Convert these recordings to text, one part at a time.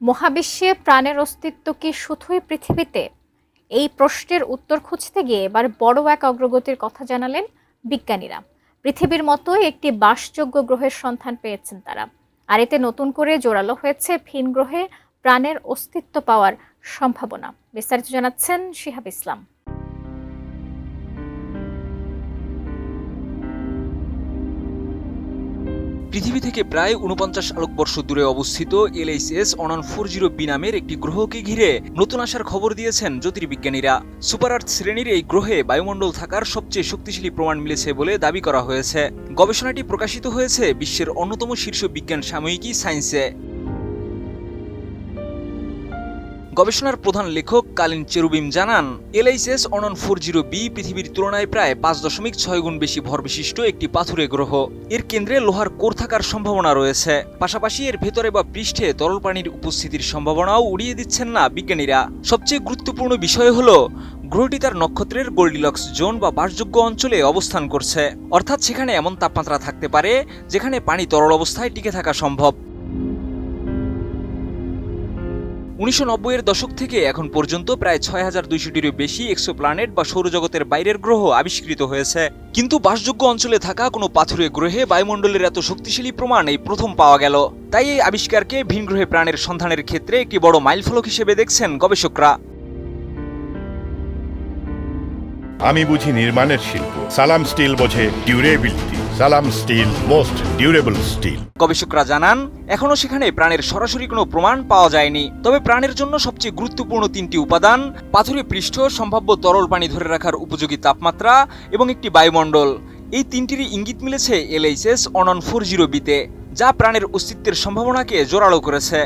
মহাবিশ্বে প্রাণের অস্তিত্ব কি শুধুই পৃথিবীতে? এই প্রশ্নের উত্তর খুঁজতে গিয়ে এবার বড় এক অগ্রগতির কথা জানালেন বিজ্ঞানীরা। পৃথিবীর মতোই একটি বাসযোগ্য গ্রহের সন্ধান পেয়েছেন তারা। আর এতে নতুন করে জোরালো হয়েছে ভিন গ্রহে প্রাণের অস্তিত্ব পাওয়ার সম্ভাবনা। বিস্তারিত জানাচ্ছেন শিহাব ইসলাম। পৃথিবী থেকে প্রায় ৪৯ আলোকবর্ষ দূরে অবস্থিত LHS 1940b নামের একটি গ্রহকে ঘিরে নতুন আসার খবর দিয়েছেন জ্যোতির্বিজ্ঞানীরা। সুপার আর্থ শ্রেণীর এই গ্রহে বায়ুমণ্ডল থাকার সবচেয়ে শক্তিশালী প্রমাণ মিলেছে বলে দাবি করা হয়েছে। গবেষণাটি প্রকাশিত হয়েছে বিশ্বের অন্যতম শীর্ষ বিজ্ঞান সাময়িকী সায়েন্সে। গবেষণার প্রধান লেখক কালিন চেরুবিম জানান, LHS 1940b পৃথিবীর তুলনায় প্রায় 5.6 গুণ বেশি ভর বিশিষ্ট একটি পাথুরে গ্রহ। এর কেন্দ্রে লোহার কোর থাকার সম্ভাবনা রয়েছে। পাশাপাশি এর ভেতরে বা পৃষ্ঠে তরল পানির উপস্থিতির সম্ভাবনাও উড়িয়ে দিচ্ছেন না বিজ্ঞানীরা। সবচেয়ে গুরুত্বপূর্ণ বিষয় হলো গ্রহটি তার নক্ষত্রের গোল্ডিলক্স জোন বা বাসযোগ্য অঞ্চলে অবস্থান করছে, অর্থাৎ সেখানে এমন তাপমাত্রা থাকতে পারে যেখানে পানি তরল অবস্থায় টিকে থাকা সম্ভব। 1990-এর দশক থেকে এখন পর্যন্ত প্রায় 6200-টিরও বেশি এক্সোপ্ল্যানেট বা সৌরজগতের বাইরের গ্রহ আবিষ্কৃত হয়েছে, কিন্তু বাসযোগ্য অঞ্চলে থাকা কোনো পাথুরে গ্রহে বায়ুমণ্ডলের এত শক্তিশালী প্রমাণ এই প্রথম পাওয়া গেল। তাই এই আবিষ্কারকে ভিন গ্রহে প্রাণের সন্ধানের ক্ষেত্রে একটি বড় মাইলফলক হিসেবে দেখছেন গবেষকরা। আমি বুঝি নির্মাণের শিল্প, সালাম স্টিল বোঝে ডিউরেবিলিটি। সালাম স্টিল, মোস্ট ডিউরেবল স্টিল। গবেষকরা জানান, এখনো সেখানে প্রাণের সরাসরি কোনো প্রমাণ পাওয়া যায়নি। তবে প্রাণের জন্য সবচেয়ে গুরুত্বপূর্ণ 3টি উপাদান: পাথুরে পৃষ্ঠ, সম্ভাব্য তরল পানি ধরে রাখার উপযোগী তাপমাত্রা এবং একটি বায়ুমণ্ডল, এই 3টিরই ইঙ্গিত মিলেছে LHS 1940b-তে, যা প্রাণের অস্তিত্বের সম্ভাবনাকে জোরালো করেছে।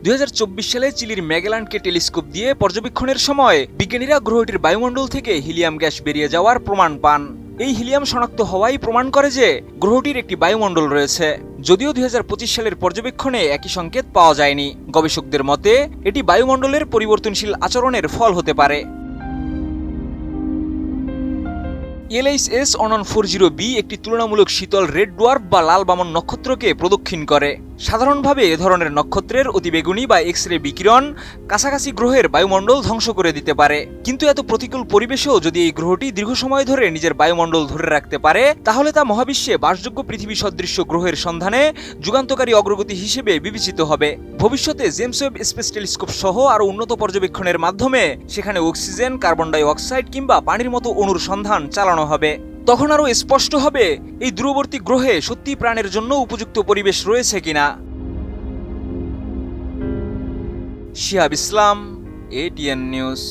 2024 সালে চিলির ম্যাগেলানকে টেলিস্কোপ দিয়ে পর্যবেক্ষণের সময় বিজ্ঞানীরা গ্রহটির বায়ুমণ্ডল থেকে হিলিয়াম গ্যাস বেরিয়ে যাওয়ার প্রমাণ পান। এই হিলিয়াম শনাক্ত হওয়াই প্রমাণ করে যে গ্রহটির একটি বায়ুমণ্ডল রয়েছে। যদিও 2025 সালের পর্যবেক্ষণে একই সংকেত পাওয়া যায়নি। গবেষকদের মতে এটি বায়ুমণ্ডলের পরিবর্তনশীল আচরণের ফল হতে পারে। LHS 1940b একটি তুলনামূলক শীতল রেড ডোয়ার্ফ বা লাল বামন নক্ষত্রকে প্রদক্ষিণ করে। সাধারণভাবে এ ধরনের নক্ষত্রের অতিবেগুনি বা এক্স রে বিকিরণ কাছাকাছি গ্রহের বায়ুমণ্ডল ধ্বংস করে দিতে পারে। কিন্তু এত প্রতিকূল পরিবেশেও যদি এই গ্রহটি দীর্ঘ সময় ধরে নিজের বায়ুমণ্ডল ধরে রাখতে পারে, তাহলে তা মহাবিশ্বে বাসযোগ্য পৃথিবী সদৃশ্য গ্রহের সন্ধানে যুগান্তকারী অগ্রগতি হিসেবে বিবেচিত হবে। ভবিষ্যতে জেমস ওয়েব স্পেস টেলিস্কোপ সহ আরও উন্নত পর্যবেক্ষণের মাধ্যমে সেখানে অক্সিজেন, কার্বন ডাই অক্সাইড কিংবা পানির মতো অণুর সন্ধান চালানো হবে। তখন আরও স্পষ্ট হবে এই দূরবর্তী গ্রহে সত্যি প্রাণের জন্য উপযুক্ত পরিবেশ রয়েছে কিনা। শিহাব ইসলাম, ATN নিউজ।